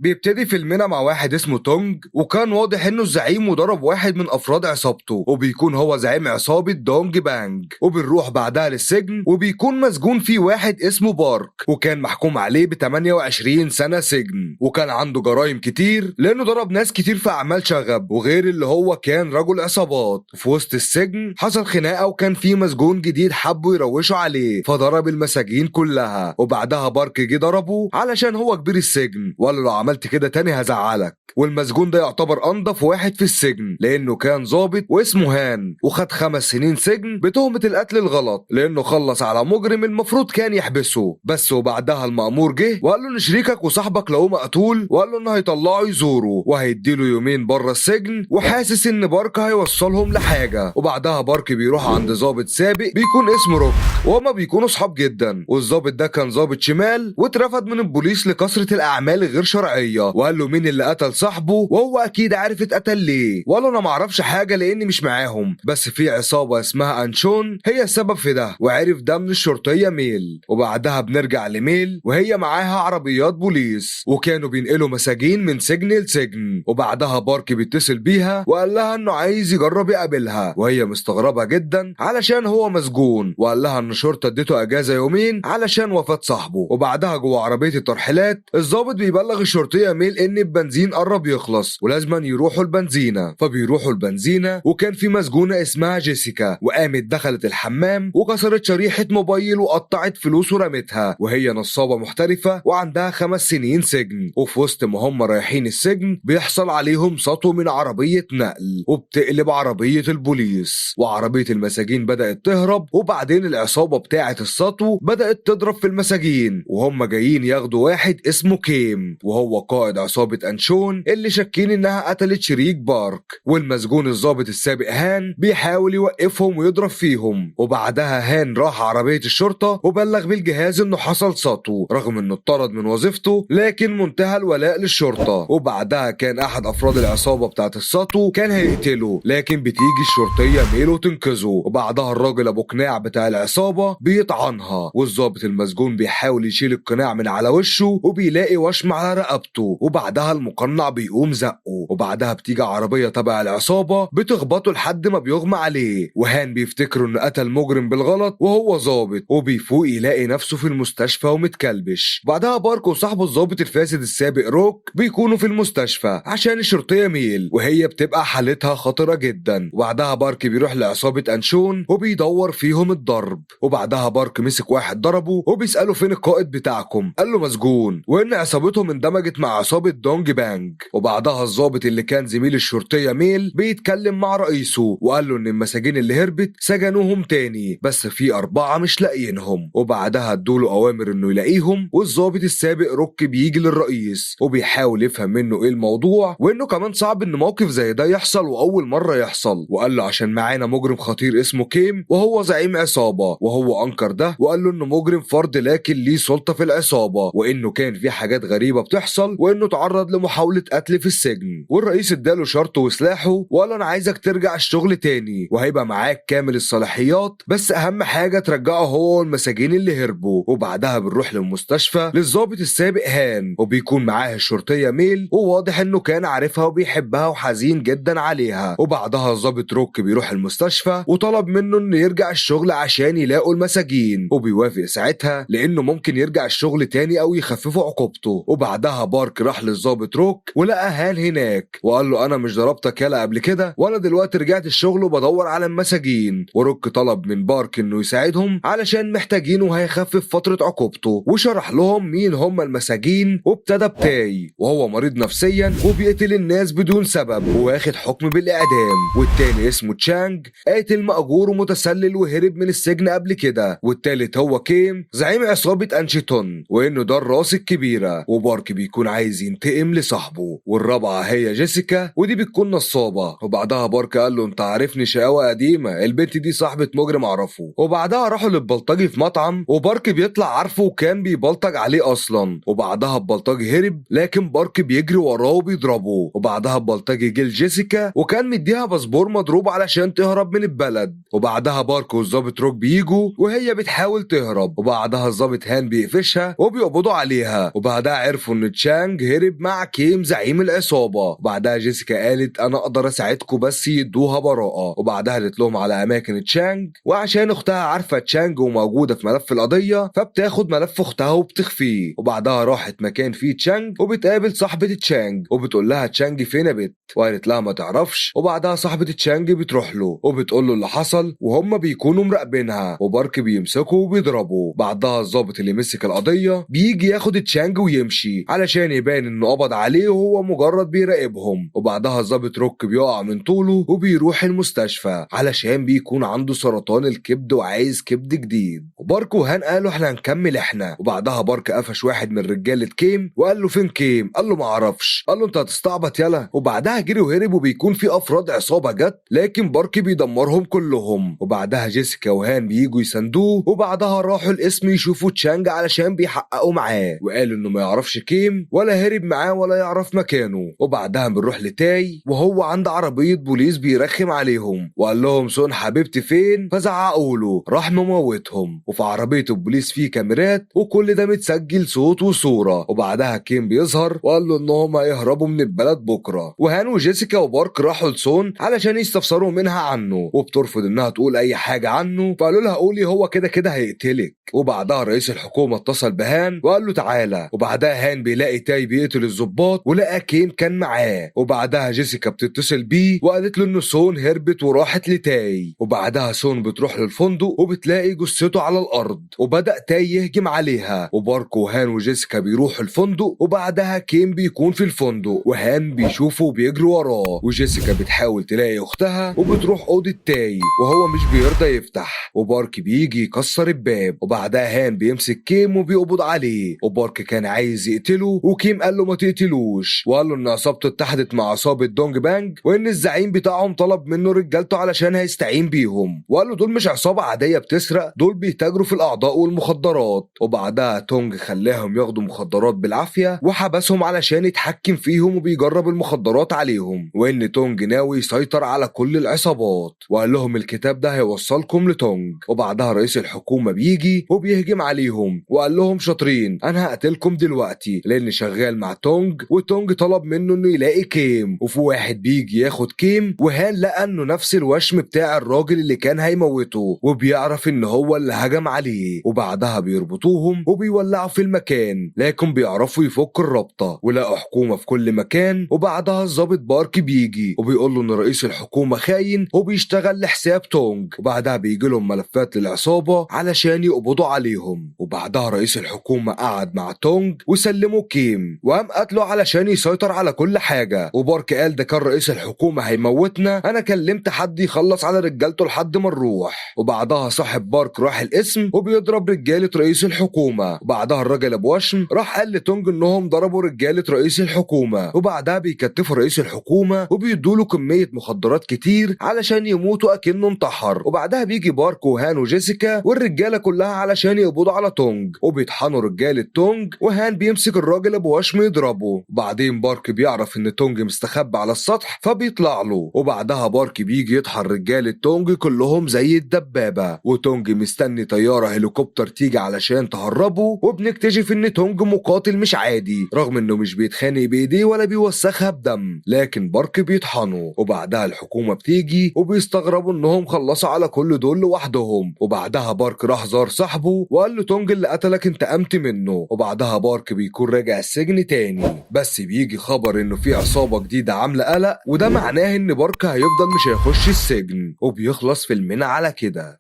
بيبتدي فيلمنا مع واحد اسمه تونج، وكان واضح انه الزعيم وضرب واحد من افراد عصابته، وبيكون هو زعيم عصابة دونج بانج. وبنروح بعدها للسجن، وبيكون مسجون فيه واحد اسمه بارك، وكان محكوم عليه ب 28 سنة سجن، وكان عنده جرائم كتير لانه ضرب ناس كتير في اعمال شغب، وغير اللي هو كان رجل عصابات. في وسط السجن حصل خناقة، وكان في مسجون جديد حبوا يروشوا عليه فضرب المساجين كلها، وبعدها بارك جه ضربه علشان هو كبير السجن، وقال له لو عملت كده تاني هزعلك. والمسجون ده يعتبر انضف واحد في السجن لانه كان ضابط واسمه هان، وخد 5 سنين سجن بتهمة القتل الغلط لانه خلص على مجرم المفروض كان يحبسه بس. وبعدها المأمور جه وقال له ان شريكك وصاحبك لقوه مقتول، وقال له انه هيطلعه يزوره وهيديله يومين بره السجن، وحاسس ان بارك هيوصلهم لحاجه. وبعدها بارك بيروح عند ضابط سابق بيكون اسمه روك، وهما بيكونوا صحاب جدا. والضابط ده كان ضابط شمال واترفض من البوليس لكثرة الاعمال الغير شرعيه، وقال له مين اللي قتل صاحبه، وهو اكيد عارف اتقتل ليه، وقال له انا معرفش حاجه لاني مش معاهم، بس في عصابه اسمها انشون هي السبب في ده، وعرف ده من الشرطيه ميل. وبعدها بنرجع لميل وهي معاها عربيات بوليس، وكانوا بينقلوا مساجين من سجن لسجن. وبعدها بارك بيتصل بيها وقال لها انه عايز يجرب يقابلها، وهي مستغربه جدا علشان هو مسجون، وقال لها ان الشرطه اديته اجازه يومين علشان وفاه صاحبه. وبعدها جوه عربيه الترحيلات الضابط بيبلغ الشرطيه ميل ان البنزين قرب يخلص ولازم يروحوا البنزينه. فبيروحوا البنزينه، وكان في مسجونه اسمها جيسيكا، وقامت دخلت الحمام وكسرت شريحه موبايل وقطعت فلوس ورمتها، وهي نصابه محترفه وعندها 5 سنين سجن. وفي وسط ما هم رايحين السجن بيحصل عليهم سطو من عربيه نقل وبتقلب عربيه البوليس، وعربيه المساجين بدات تهرب. وبعدين العصابه بتاعه السطو بدات تضرب في المساجين، وهم جايين ياخدوا واحد اسمه كيم، وهو قائد عصابه انشون اللي شاكين انها قتلت شريك بارك. والمسجون الضابط السابق هان بيحاول يوقفهم ويضرب فيهم. وبعدها هان راح عربيه الشرطه وبلغ بالجهاز انه حصل سطو، رغم انه اتطرد من وظيفته لكن منتهى الولاء للشرطه. وبعدها كان احد افراد العصابه بتاعه السطو كان هيقتله، لكن بتيجي الشرطيه ميل وتنقذه. وبعدها الراجل ابو قناع بتاع العصابه بيطعنها، والضابط المسجون بيحاول يشيل القناع من على وشه وبيلاقي وشم على رقبته، وبعدها المقنع بيقوم زقه. وبعدها بتيجي عربيه تبع العصابه بتخبطه لحد ما بيغمى عليه، وهان بيفتكروا انه قتل مجرم بالغلط وهو ضابط، وبيفوق يلاقي نفسه في المستشفى ومتكلبش. بعدها بارك وصاحبه الضابط الفاسد السابق روك بيكونوا في المستشفى عشان الشرطيه ميل، وهي بتبقى حالتها خطره جدا. وبعدها بارك بيروح لعصابه انشون وبيدور فيهم الضرب. وبعدها بارك مسك واحد ضربه وبيساله فين القائد بتاعكم، قال له مسجون، وان عصابتهم اندمجت مع عصابه دونج بانج. وبعدها الضابط اللي كان زميل الشرطيه ميل بيتكلم مع رئيسه وقال له ان المساجين اللي هربت سجنوهم تاني، بس في 4 مش لاقيينهم. وبعدها ادوله اوامر انه يلاقيهم. والضابط السابق روك بيجي للرئيس وبيحاول يفهم منه ايه الموضوع، وانه كمان صعب ان موقف زي ده يحصل واول مره يحصل. وقال له عشان معانا مجرم خطير اسمه كيم وهو زعيم عصابه، وهو انكر ده وقال له انه مجرم فرد لكن ليه سلطه في العصابه، وانه كان في حاجات غريبه بتحصل، وانه تعرض لمحاوله قتل في السجن. والرئيس اداله شرطه وسلاحه وقال له انا عايزك ترجع الشغل تاني وهيبقى معاك كامل الصلاحيات، بس اهم حاجه ترجعه هو والمساجين اللي هربوا. وبعدها بنروح للمستشفى للضابط السابق هان، وبيكون معاه الشرطيه ميل، وواضح انه كان عارفها وبيحبها وحزين جدا عليها. وبعدها الضابط روك بيروح المستشفى وطلب منه انه يرجع الشغل عشان يلاقوا المساجين، وبيوافق ساعتها لانه ممكن يرجع الشغل تاني او يخففوا عقوبته. وبعدها بارك راح للضابط روك ولقى هان هناك وقال له انا مش ضربتك يالا قبل كده، وانا دلوقتي رجعت الشغل وبدور على المساجين. وروك طلب من بارك انه يساعدهم علشان محتاجينه وهيخفف فتره عقوبته، وشرح لهم مين هم المساجين. وابتدى بتاي وهو مريض نفسيا وبيقتل الناس بدون سبب وواخد حكم بالاعدام، والتاني اسمه تشانج قاتل مأجور ومتسلل وهرب من السجن قبل كده، والتالت هو كيم زعيم عصابه انشيتون وانه ده الراس الكبيره. وبارك بيكون عايز ينتقم لصاحبه. والرابعه هي جيسيكا ودي بتكون نصابه. وبعدها بارك قال له انت عارفني شقاوه قديمه، البنت دي صاحبه مجرم اعرفه. وبعدها راحوا للبلطجي في مطعم وبارك بيطلع عارفه وكان بيبلطج عليه اصلا. وبعدها البلطجي هرب لكن بارك بيجري وراه وبيضربه. وبعدها البلطجي جه لجيسيكا وكان مديها باسبور مضروب علشان تهرب من البلد. وبعدها بارك والظابط روك بيجوا وهي بتحاول تهرب. وبعدها الظابط هان بيقفشها وبيقبضوا عليها. وبعدها عرفوا ان تشانج هرب مع كيم زعيم العصابة. وبعدها جيسيكا قالت انا اقدر اساعدكم بس يدوها براءة. وبعدها قالت لهم على اماكن تشانج، وعشان اختها عارفة تشانج وموجودة في ملف القضية فبتاخد ملف اختها وبتخفيه. وبعدها راحت مكان فيه تشانج وبتقابل صاحبة تشانج وبتقول لها تشانج فين يا بت، وقالت لها ما تعرفش. وبعدها صاحبة تشانج بتروح له وبتقول له اللي حصل، وهم بيكونوا مراقبينها وبارك بيمسكه وبيضربه. بعدها الضابط اللي مسك القضية بيجي ياخد تشانج ويمشي علشان يبان انه قبض عليه وهو مجرد بيراقبهم. وبعدها الضابط روك بيقع من طوله وبيروح المستشفى علشان بيكون عنده سرطان الكبد وعايز كبد جديد. وبارك وهان قالوا احنا هنكمل احنا. وبعدها بارك قفش واحد من رجالة كيم وقال له فين كيم؟ قال له ما اعرفش. قال له انت هتستعبط يلا. وبعدها جري وهرب وبيكون في افراد عصابة جت لكن بارك بيدمرهم كلهم. وبعدها جيسيكا وهان بييجوا يساندوه. وبعدها راحوا القسم يشوفوا تشانج علشان بيحققوا معاه، وقالوا انه ما يعرفش كيم ولا هرب معاه ولا يعرف مكانه. وبعدها بنروح لتاي وهو عند عربية بوليس بيرخم عليهم وقال لهم سون حبيبتي فين؟ فزعقوا له راح مموتهم. وفي عربية البوليس فيه كاميرات وكل ده متسجل صوت وصورة. وبعدها كيم بيظهر وقال له انهم هيهربوا من البلد بكرة. وهان وجيسيكا وبارك راحوا لسون علشان يستفسروا منها عنه وبترفض انها تقول اي حاجة عنه، فقالوا لها قولي هو كده كده هيقتلك. وبعدها رئيس الحكومة اتصل بهان وقال له تعالى. وبعدها هان بيلاقي تاي بيقتل الضباط ولقى كيم كان معاه. وبعدها جيسيكا بتتصل بيه وقالت له ان سون هربت وراحت لتاي. وبعدها سون بتروح للفندق وبتلاقي جثته على الارض وبدأ تاي يهجم عليها. وبارك وهان وجيسيكا بيروحوا الفندق وبعدها كيم بيكون في الفندق وهان بيشوفه وبيجري وراه. وجيسيكا بتحاول تلاقي اختها وبتروح اوضه تاي وهو مش بيرضى يفتح. وبارك بيجي يكسر الباب. وبعدها هان بيمسك كيم وبيقبض عليه. وبارك كان عايز يقتله وكيم قال له ما تقتلوش وقال له ان عصابته اتحدت مع عصابه دونج بانج وان الزعيم بتاعهم طلب منه رجالته علشان هيستعين بيهم. وقال له دول مش عصابه عاديه بتسرق، دول بيتاجروا في الاعضاء والمخدرات. وبعدها تونج خلاهم ياخدوا مخدرات بالعافيه وحبسهم علشان يتحكم فيهم وبيجرب المخدرات عليهم، وان تونج ناوي يسيطر على كل العصابات. وقال لهم الكتاب ده هيوصلكم لتونج. وبعدها رئيس الحكومه بيجي وبيهجم عليهم وقال لهم شاطرين انا هقتلكم دلوقتي لان شغال مع تونج، وتونج طلب منه انه يلاقي كيم. وفي واحد بيجي ياخد كيم وهان لقى انه نفس الوشم بتاع الراجل اللي كان هيموته وبيعرف ان هو اللي هجم عليه. وبعدها بيربطوهم وبيولعوا في المكان لكن بيعرفوا يفكوا الرابطه ولقوا حكومه في كل مكان. وبعدها الضابط بارك بيجي وبيقول له ان رئيس الحكومه خاين وبيشتغل لحساب تونج. وبعدها بيجي لهم ملفات للعصابه علشان يقبضوا عليهم. وبعدها رئيس الحكومه قعد مع تونج وسلموا كيم وقام قتله علشان يسيطر على كل حاجه. وبارك قال ده كان رئيس الحكومه هيموتنا، انا كلمت حد يخلص على رجالته لحد ما نروح. وبعدها صاحب بارك راح القسم وبيضرب رجاله رئيس الحكومه. وبعدها الراجل ابو وشم راح قال لتونج انهم ضربوا رجاله رئيس الحكومه. وبعدها بيكتفوا رئيس الحكومه وبيدوا له كميه مخدرات كتير علشان يموتوا اكنه انتحر. وبعدها بيجي بارك وهان وجيسيكا والرجاله كلها علشان يقبضوا على تونج وبيطحنوا رجاله تونج. وهان بيمسك الراجل ابو وشم يضربه. بعدين بارك بيعرف ان تونج مستخبى على السطح فبيطلع له. وبعدها بارك بيجي يطحن رجاله تونج كلهم زي الدبابه. وتونج مستني طياره هليكوبتر تيجي علشان تهربه. وبنكتشف ان تونج مقاتل مش عادي رغم انه مش بيتخانق بايديه ولا بيوسخها بدم، لكن بارك بيطحنه. وبعدها الحكومه بتيجي وبيستغربوا انهم خلصوا على كل دول لوحدهم. وبعدها بارك راح زار صاحبه وقال له تونج اللي قتلك انتقمت منه. وبعدها بارك بيكون راجع السجن تاني بس بيجي خبر انه في عصابه جديده عامله قلق وده معناه ان بارك هيفضل مش هيخش السجن. وبيخلص فيلمنا على كده.